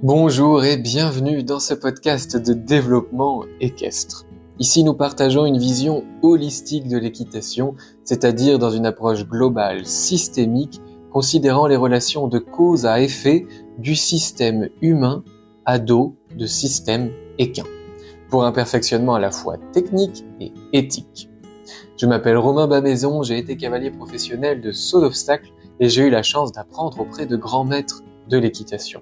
Bonjour et bienvenue dans ce podcast de développement équestre. Ici, nous partageons une vision holistique de l'équitation, c'est-à-dire dans une approche globale, systémique, considérant les relations de cause à effet du système humain à dos de système équin, pour un perfectionnement à la fois technique et éthique. Je m'appelle Romain Bamaison, j'ai été cavalier professionnel de saut d'obstacles et j'ai eu la chance d'apprendre auprès de grands maîtres de l'équitation.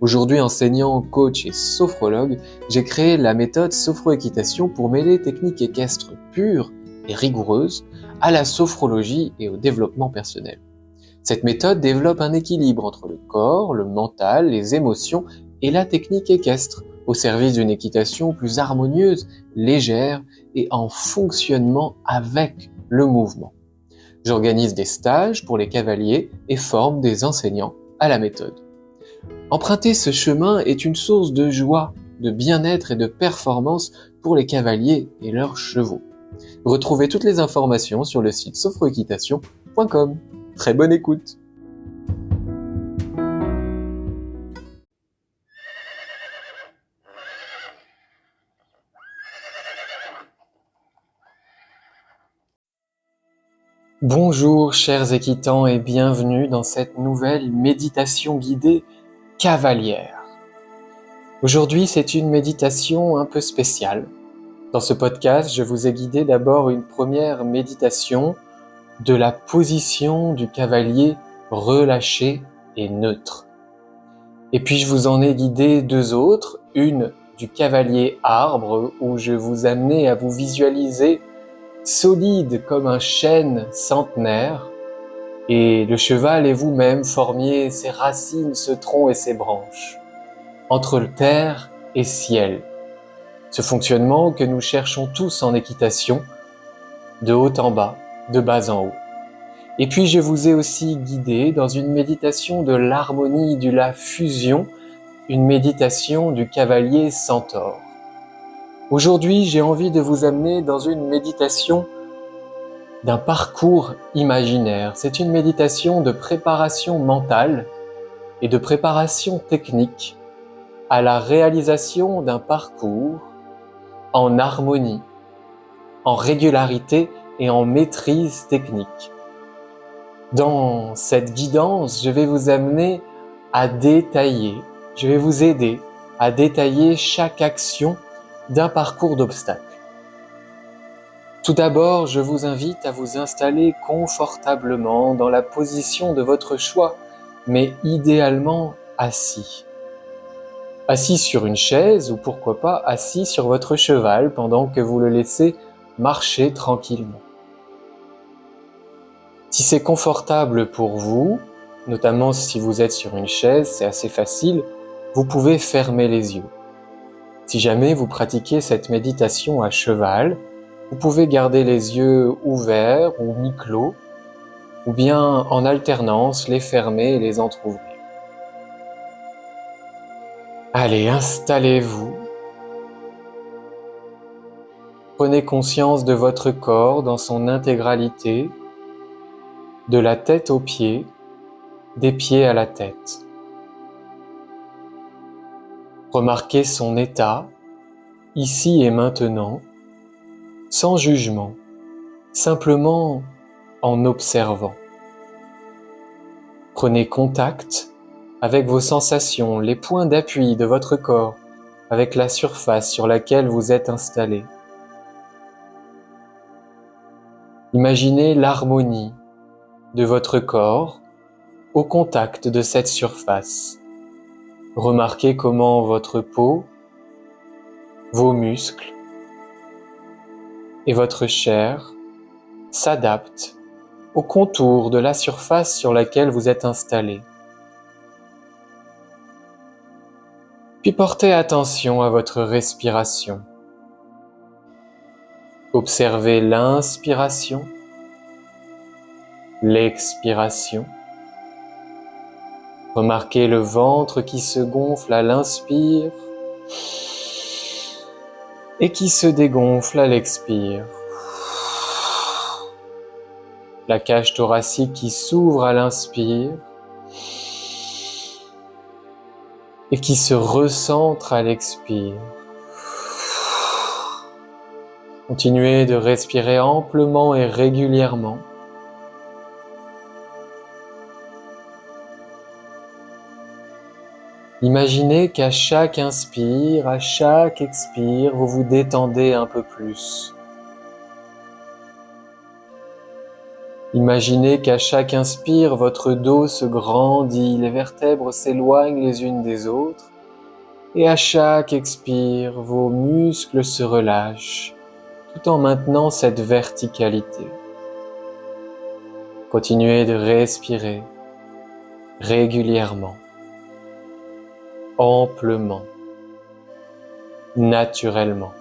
Aujourd'hui, enseignant, coach et sophrologue, j'ai créé la méthode sophroéquitation pour mêler techniques équestres pures et rigoureuses à la sophrologie et au développement personnel. Cette méthode développe un équilibre entre le corps, le mental, les émotions et la technique équestre au service d'une équitation plus harmonieuse, légère et en fonctionnement avec le mouvement. J'organise des stages pour les cavaliers et forme des enseignants à la méthode. Emprunter ce chemin est une source de joie, de bien-être et de performance pour les cavaliers et leurs chevaux. Retrouvez toutes les informations sur le site sophroéquitation.com. Très bonne écoute! Bonjour chers équitants et bienvenue dans cette nouvelle méditation guidée cavalière. Aujourd'hui, c'est une méditation un peu spéciale. Dans ce podcast, je vous ai guidé d'abord une première méditation de la position du cavalier relâché et neutre. Et puis je vous en ai guidé deux autres, une du cavalier arbre où je vous amenais à vous visualiser solide comme un chêne centenaire et le cheval et vous-même formiez ses racines, ce tronc et ses branches entre terre et ciel. Ce fonctionnement que nous cherchons tous en équitation, de haut en bas, de bas en haut. Et puis je vous ai aussi guidé dans une méditation de l'harmonie, de la fusion, une méditation du cavalier centaure. Aujourd'hui, j'ai envie de vous amener dans une méditation d'un parcours imaginaire. C'est une méditation de préparation mentale et de préparation technique à la réalisation d'un parcours en harmonie, en régularité et en maîtrise technique. Dans cette guidance, je vais vous amener à détailler, je vais vous aider à détailler chaque action d'un parcours d'obstacles. Tout d'abord, je vous invite à vous installer confortablement dans la position de votre choix, mais idéalement assis. Assis sur une chaise ou pourquoi pas assis sur votre cheval pendant que vous le laissez marcher tranquillement. Si c'est confortable pour vous, notamment si vous êtes sur une chaise, c'est assez facile, vous pouvez fermer les yeux. Si jamais vous pratiquez cette méditation à cheval, vous pouvez garder les yeux ouverts ou mi-clos, ou bien en alternance les fermer et les entrouvrir. Allez, installez-vous. Prenez conscience de votre corps dans son intégralité, de la tête aux pieds, des pieds à la tête. Remarquez son état, ici et maintenant, sans jugement, simplement en observant. Prenez contact avec vos sensations, les points d'appui de votre corps, avec la surface sur laquelle vous êtes installé. Imaginez l'harmonie de votre corps au contact de cette surface. Remarquez comment votre peau, vos muscles et votre chair s'adaptent au contour de la surface sur laquelle vous êtes installé. Puis portez attention à votre respiration. Observez l'inspiration, l'expiration. Remarquez le ventre qui se gonfle à l'inspire et qui se dégonfle à l'expire. La cage thoracique qui s'ouvre à l'inspire et qui se recentre à l'expire. Continuez de respirer amplement et régulièrement. Imaginez qu'à chaque inspire, à chaque expire, vous vous détendez un peu plus. Imaginez qu'à chaque inspire, votre dos se grandit, les vertèbres s'éloignent les unes des autres, et à chaque expire, vos muscles se relâchent, tout en maintenant cette verticalité. Continuez de respirer régulièrement, amplement, naturellement.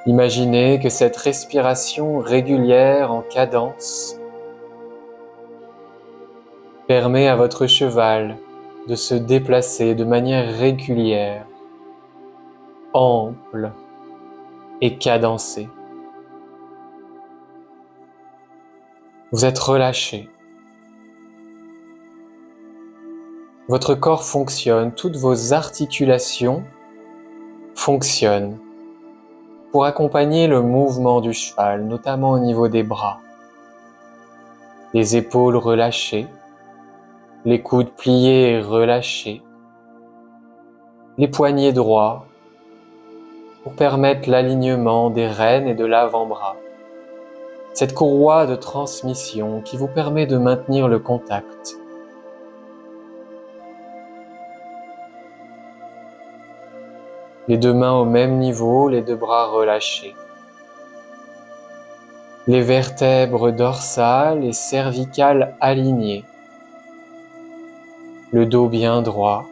Imaginez que cette respiration régulière en cadence permet à votre cheval de se déplacer de manière régulière, ample et cadencée. Vous êtes relâché. Votre corps fonctionne, toutes vos articulations fonctionnent pour accompagner le mouvement du cheval, notamment au niveau des bras. Les épaules relâchées, les coudes pliés et relâchés, les poignets droits pour permettre l'alignement des rênes et de l'avant-bras. Cette courroie de transmission qui vous permet de maintenir le contact. Les deux mains au même niveau, les deux bras relâchés. Les vertèbres dorsales et cervicales alignées. Le dos bien droit,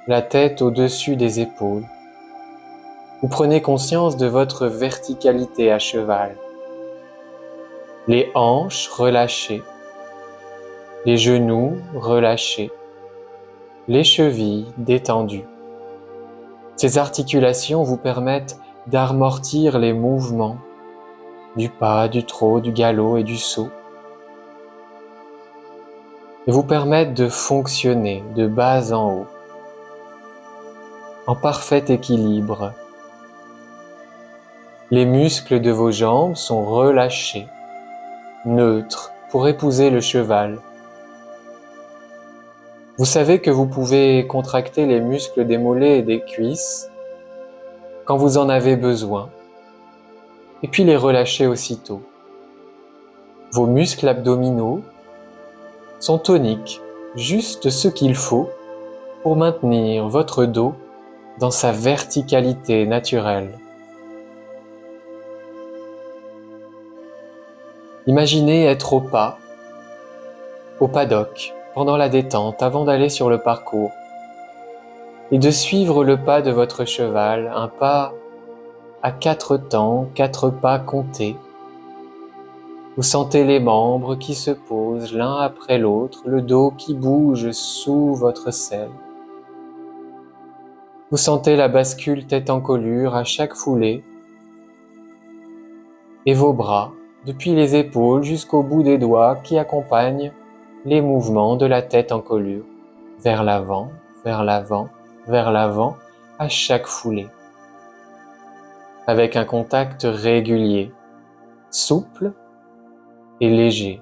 la tête au-dessus des épaules. Vous prenez conscience de votre verticalité à cheval. Les hanches relâchées, les genoux relâchés, les chevilles détendues. Ces articulations vous permettent d'amortir les mouvements du pas, du trot, du galop et du saut, et vous permettent de fonctionner de bas en haut, en parfait équilibre. Les muscles de vos jambes sont relâchés, neutres, pour épouser le cheval. Vous savez que vous pouvez contracter les muscles des mollets et des cuisses quand vous en avez besoin, et puis les relâcher aussitôt. Vos muscles abdominaux sont toniques, juste ce qu'il faut pour maintenir votre dos dans sa verticalité naturelle. Imaginez être au paddock, pendant la détente, avant d'aller sur le parcours, et de suivre le pas de votre cheval, un pas à 4 temps, 4 pas comptés. Vous sentez les membres qui se posent l'un après l'autre, le dos qui bouge sous votre selle. Vous sentez la bascule tête en colure à chaque foulée, et vos bras, depuis les épaules jusqu'au bout des doigts, qui accompagnent les mouvements de la tête en colure, vers l'avant, vers l'avant, vers l'avant, à chaque foulée, avec un contact régulier, souple et léger.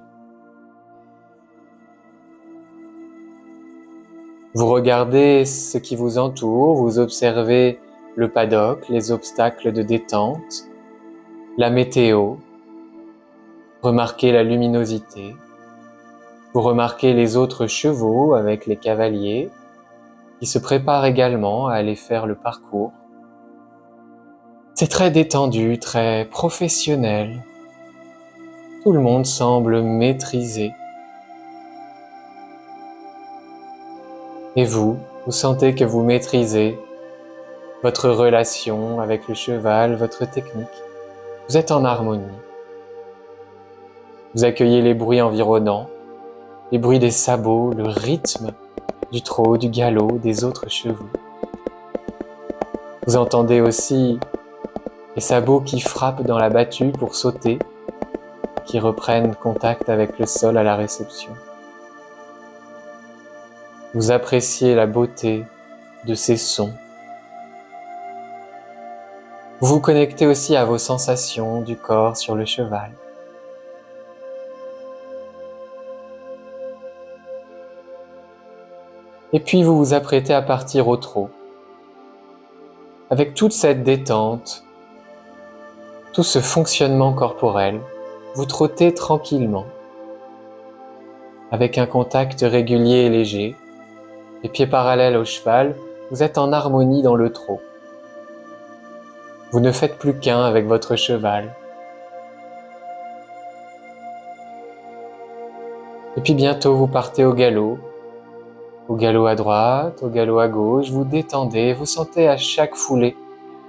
Vous regardez ce qui vous entoure, vous observez le paddock, les obstacles de détente, la météo, remarquez la luminosité, vous remarquez les autres chevaux avec les cavaliers qui se préparent également à aller faire le parcours. C'est très détendu, très professionnel. Tout le monde semble maîtrisé. Et vous sentez que vous maîtrisez votre relation avec le cheval, votre technique. Vous êtes en harmonie. Vous accueillez les bruits environnants, les bruits des sabots, le rythme du trot, du galop, des autres chevaux. Vous entendez aussi les sabots qui frappent dans la battue pour sauter, qui reprennent contact avec le sol à la réception. Vous appréciez la beauté de ces sons. Vous vous connectez aussi à vos sensations du corps sur le cheval. Et puis vous vous apprêtez à partir au trot. Avec toute cette détente, tout ce fonctionnement corporel, vous trottez tranquillement, avec un contact régulier et léger, les pieds parallèles au cheval, vous êtes en harmonie dans le trot. Vous ne faites plus qu'un avec votre cheval. Et puis bientôt vous partez au galop à droite, au galop à gauche, vous détendez, vous sentez à chaque foulée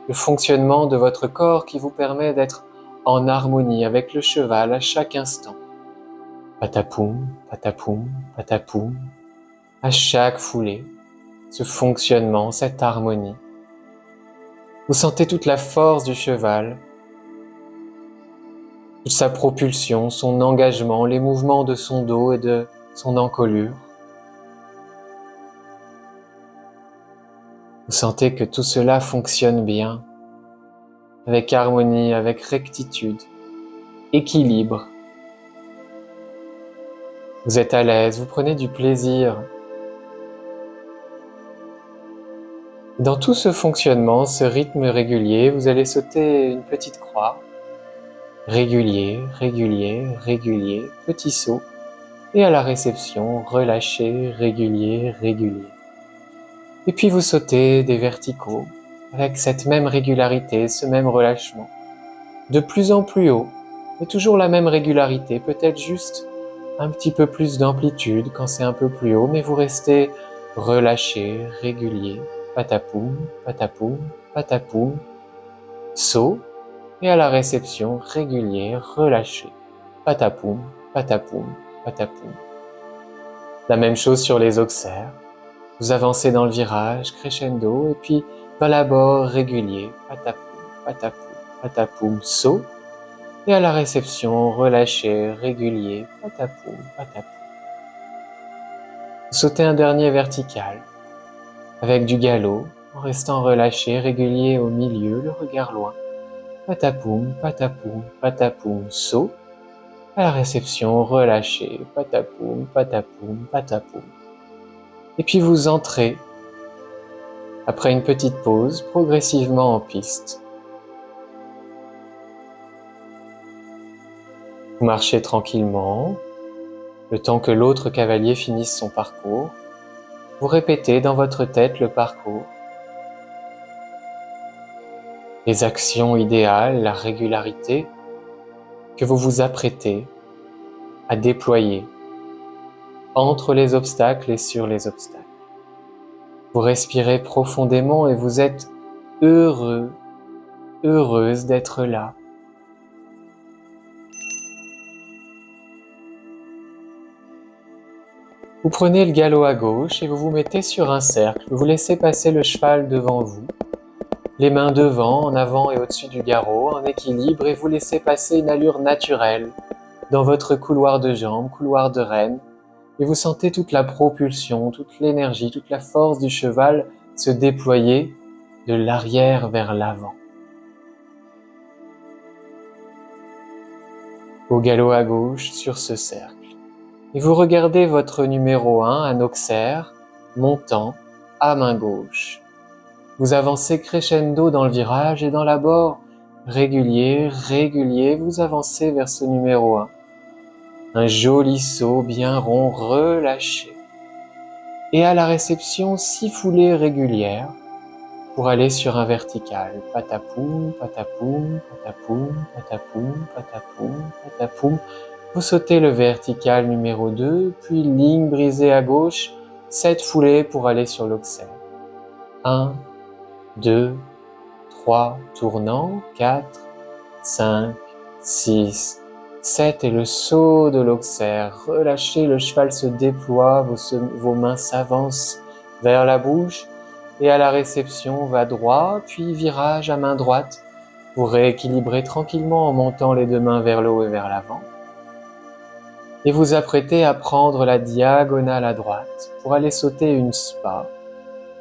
le fonctionnement de votre corps qui vous permet d'être en harmonie avec le cheval à chaque instant. Patapoum, patapoum, patapoum. À chaque foulée, ce fonctionnement, cette harmonie. Vous sentez toute la force du cheval, toute sa propulsion, son engagement, les mouvements de son dos et de son encolure. Vous sentez que tout cela fonctionne bien, avec harmonie, avec rectitude, équilibre. Vous êtes à l'aise, vous prenez du plaisir. Dans tout ce fonctionnement, ce rythme régulier, vous allez sauter une petite croix. Régulier, régulier, régulier, petit saut. Et à la réception, relâché, régulier, régulier. Et puis vous sautez des verticaux avec cette même régularité, ce même relâchement. De plus en plus haut, mais toujours la même régularité, peut-être juste un petit peu plus d'amplitude quand c'est un peu plus haut, mais vous restez relâché, régulier, patapoum, patapoum, patapoum, saut, et à la réception, régulier, relâché, patapoum, patapoum, patapoum. La même chose sur les auxerres. Vous avancez dans le virage, crescendo, et puis dans l'abord régulier, patapoum, patapoum, patapoum, saut, et à la réception, relâché, régulier, patapoum, patapoum. Vous sautez un dernier vertical, avec du galop, en restant relâché, régulier au milieu, le regard loin. Patapoum, patapoum, patapoum, saut. À la réception, relâché, patapoum, patapoum, patapoum. Et puis vous entrez, après une petite pause, progressivement en piste. Vous marchez tranquillement, le temps que l'autre cavalier finisse son parcours. Vous répétez dans votre tête le parcours, les actions idéales, la régularité que vous vous apprêtez à déployer entre les obstacles et sur les obstacles. Vous respirez profondément et vous êtes heureux, heureuse d'être là. Vous prenez le galop à gauche et vous vous mettez sur un cercle. Vous laissez passer le cheval devant vous, les mains devant, en avant et au-dessus du garrot, en équilibre, et vous laissez passer une allure naturelle dans votre couloir de jambes, couloir de renne, et vous sentez toute la propulsion, toute l'énergie, toute la force du cheval se déployer de l'arrière vers l'avant. Au galop à gauche sur ce cercle. Et vous regardez votre numéro 1, un auxerre, montant, à main gauche. Vous avancez crescendo dans le virage et dans l'abord, régulier, régulier, vous avancez vers ce numéro 1. Un joli saut bien rond, relâché. Et à la réception, 6 foulées régulières pour aller sur un vertical. Patapoum, patapoum, patapoum, patapoum, patapoum, patapoum. Vous sautez le vertical numéro 2, puis ligne brisée à gauche, 7 foulées pour aller sur l'auxerre. 1, 2, 3, tournant, 4, 5, 6, 7 et le saut de l'auxerre. Relâchez, le cheval se déploie, vos mains s'avancent vers la bouche et à la réception va droit, puis virage à main droite. Vous rééquilibrez tranquillement en montant les deux mains vers le haut et vers l'avant. et vous apprêtez à prendre la diagonale à droite pour aller sauter une spa.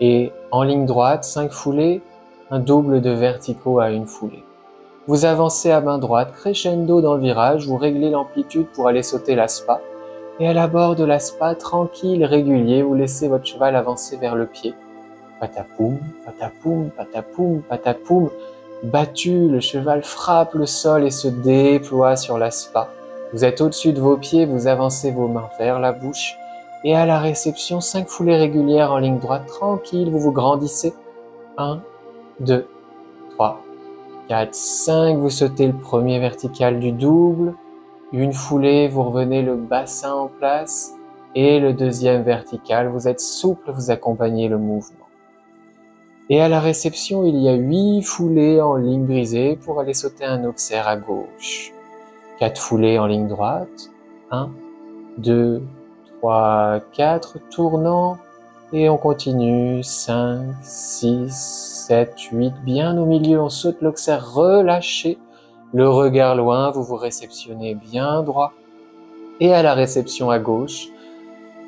Et en ligne droite, 5 foulées, un double de verticaux à une foulée. Vous avancez à main droite, crescendo dans le virage, vous réglez l'amplitude pour aller sauter la spa. Et à l'abord de la spa, tranquille, régulier, vous laissez votre cheval avancer vers le pied. Patapoum, patapoum, patapoum, patapoum. Battu, le cheval frappe le sol et se déploie sur la spa. Vous êtes au-dessus de vos pieds, vous avancez vos mains vers la bouche. Et à la réception, 5 foulées régulières en ligne droite, tranquille, vous vous grandissez. 1, 2, 3, 4, 5, vous sautez le premier vertical du double. Une foulée, vous revenez le bassin en place. Et le deuxième vertical, vous êtes souple, vous accompagnez le mouvement. Et à la réception, il y a 8 foulées en ligne brisée pour aller sauter un auxerre à gauche. 4 foulées en ligne droite. 1, 2, 3, 4, tournant. Et on continue. 5, 6, 7, 8. Bien au milieu, on saute l'auxerre relâché. Le regard loin, vous vous réceptionnez bien droit. Et à la réception à gauche,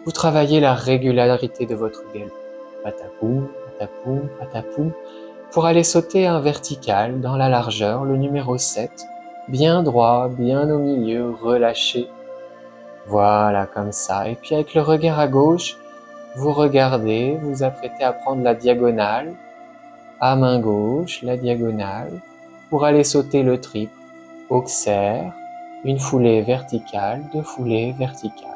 vous travaillez la régularité de votre galop. Patapoum, patapoum, patapoum, pour aller sauter un vertical dans la largeur, le numéro 7, bien droit, bien au milieu, relâché. Voilà, comme ça. Et puis avec le regard à gauche, vous regardez, vous apprêtez à prendre la diagonale, à main gauche, la diagonale, pour aller sauter le triple, auxerre, une foulée verticale, 2 foulées verticales.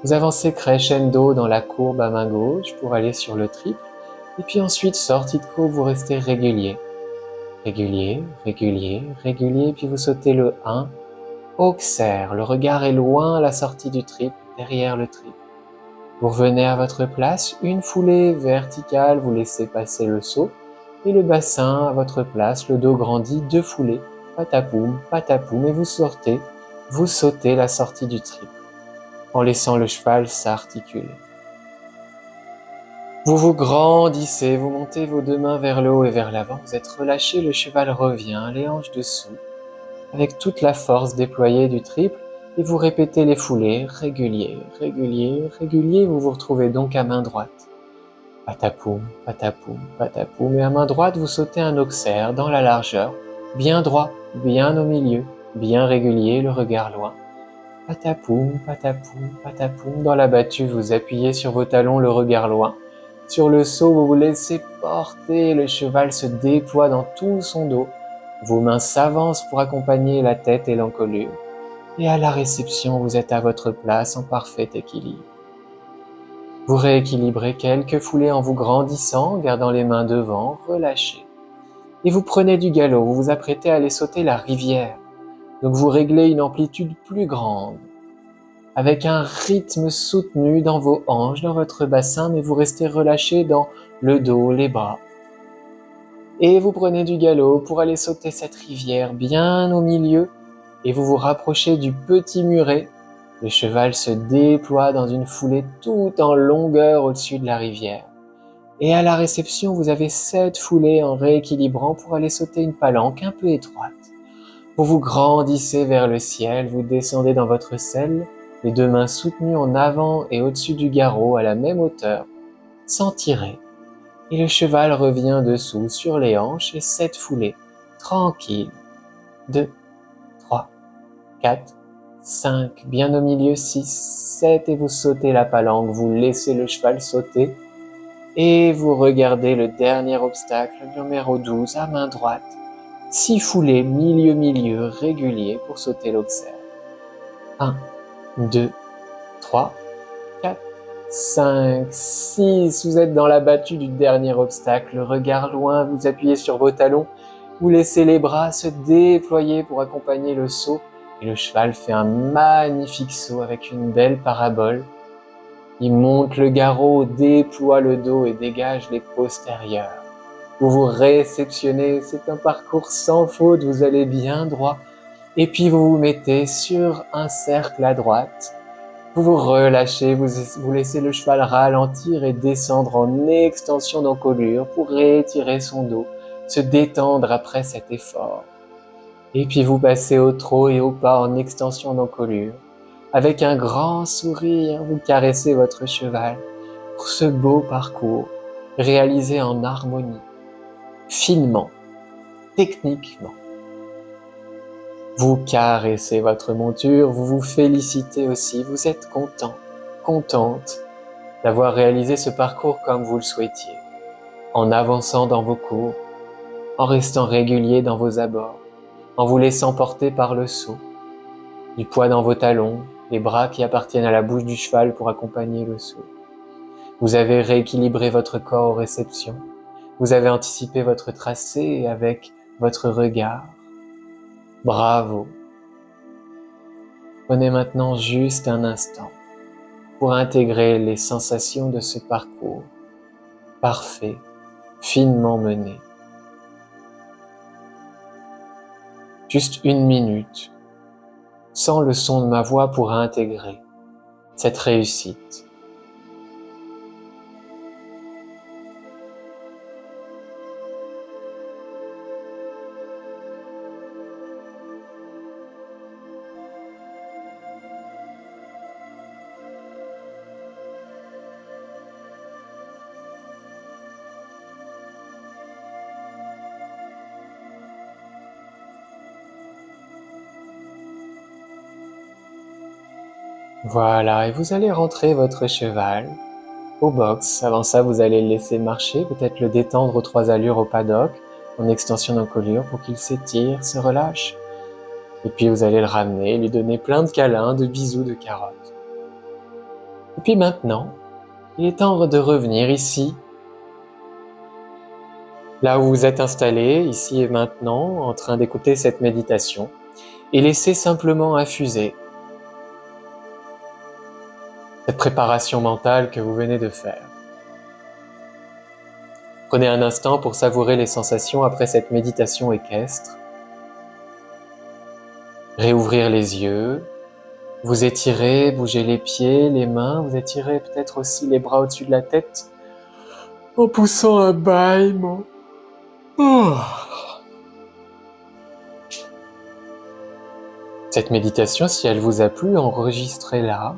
Vous avancez crescendo dans la courbe à main gauche pour aller sur le triple, et puis ensuite, sortie de courbe, vous restez régulier. Régulier, régulier, régulier, puis vous sautez le 1, auxerre, le regard est loin à la sortie du triple, derrière le triple. Vous revenez à votre place, une foulée verticale, vous laissez passer le saut, et le bassin à votre place, le dos grandit, 2 foulées, patapoum, patapoum, et vous sautez la sortie du triple, en laissant le cheval s'articuler. Vous vous grandissez, vous montez vos 2 mains vers le haut et vers l'avant, vous êtes relâché, le cheval revient, les hanches dessous, avec toute la force déployée du triple, et vous répétez les foulées, régulier, régulier, régulier, vous vous retrouvez donc à main droite. Patapoum, patapoum, patapoum, et à main droite, vous sautez un auxerre dans la largeur, bien droit, bien au milieu, bien régulier, le regard loin. Patapoum, patapoum, patapoum, dans la battue, vous appuyez sur vos talons, le regard loin. Sur le saut, vous vous laissez porter, le cheval se déploie dans tout son dos. Vos mains s'avancent pour accompagner la tête et l'encolure. Et à la réception, vous êtes à votre place en parfait équilibre. Vous rééquilibrez quelques foulées en vous grandissant, gardant les mains devant, relâchez. Et vous prenez du galop, vous vous apprêtez à aller sauter la rivière. Donc vous réglez une amplitude plus grande, avec un rythme soutenu dans vos hanches, dans votre bassin, mais vous restez relâché dans le dos, les bras. Et vous prenez du galop pour aller sauter cette rivière bien au milieu, et vous vous rapprochez du petit muret. Le cheval se déploie dans une foulée tout en longueur au-dessus de la rivière. Et à la réception, vous avez 7 foulées en rééquilibrant pour aller sauter une palanque un peu étroite. Vous vous grandissez vers le ciel, vous descendez dans votre selle, les 2 mains soutenues en avant et au-dessus du garrot à la même hauteur, sans tirer. Et le cheval revient dessous sur les hanches et 7 foulées, tranquille. 2, 3, 4, 5, bien au milieu, 6, 7, et vous sautez la palanque, vous laissez le cheval sauter, et vous regardez le dernier obstacle, numéro 12, à main droite. 6 foulées, milieu, régulier pour sauter l'auxerre. 1, 2, 3, 4, 5, 6. Vous êtes dans la battue du dernier obstacle, le regard loin, vous appuyez sur vos talons, vous laissez les bras se déployer pour accompagner le saut, et le cheval fait un magnifique saut avec une belle parabole. Il monte le garrot, déploie le dos et dégage les postérieurs. Vous vous réceptionnez, c'est un parcours sans faute, vous allez bien droit. Et puis vous vous mettez sur un cercle à droite. Vous vous relâchez, vous laissez le cheval ralentir et descendre en extension d'encolure pour réétirer son dos, se détendre après cet effort. Et puis vous passez au trot et au pas en extension d'encolure. avec un grand sourire, vous caressez votre cheval pour ce beau parcours réalisé en harmonie, finement, techniquement. Vous caressez votre monture, vous vous félicitez aussi, vous êtes content, contente d'avoir réalisé ce parcours comme vous le souhaitiez, en avançant dans vos cours, en restant régulier dans vos abords, en vous laissant porter par le saut, du poids dans vos talons, les bras qui appartiennent à la bouche du cheval pour accompagner le saut. Vous avez rééquilibré votre corps aux réceptions, vous avez anticipé votre tracé avec votre regard. Bravo! Prenez maintenant juste un instant pour intégrer les sensations de ce parcours parfait, finement mené. Juste 1 minute, sans le son de ma voix pour intégrer cette réussite. Voilà, et vous allez rentrer votre cheval au box. Avant ça, vous allez le laisser marcher, peut-être le détendre aux 3 allures au paddock, en extension d'encolure pour qu'il s'étire, se relâche. Et puis vous allez le ramener, lui donner plein de câlins, de bisous, de carottes. Et puis maintenant, il est temps de revenir ici, là où vous êtes installé, ici et maintenant, en train d'écouter cette méditation, et laissez simplement infuser cette préparation mentale que vous venez de faire. Prenez un instant pour savourer les sensations après cette méditation équestre. Réouvrir les yeux, vous étirez, bougez les pieds, les mains, vous étirez peut-être aussi les bras au-dessus de la tête en poussant un bâillement. Cette méditation, si elle vous a plu, enregistrez-la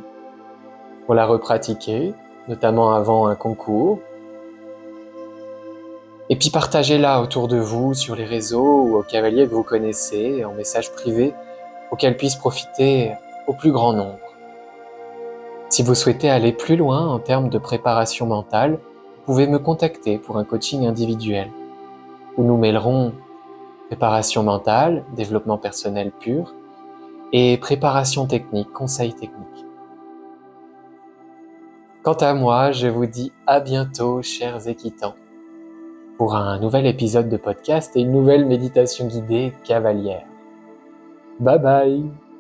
pour la repratiquer, notamment avant un concours. Et puis partagez-la autour de vous, sur les réseaux ou aux cavaliers que vous connaissez, en message privé, pour qu'elle puisse profiter au plus grand nombre. Si vous souhaitez aller plus loin en termes de préparation mentale, vous pouvez me contacter pour un coaching individuel, où nous mêlerons préparation mentale, développement personnel pur, et préparation technique, conseil technique. Quant à moi, je vous dis à bientôt, chers équitants, pour un nouvel épisode de podcast et une nouvelle méditation guidée cavalière. Bye bye!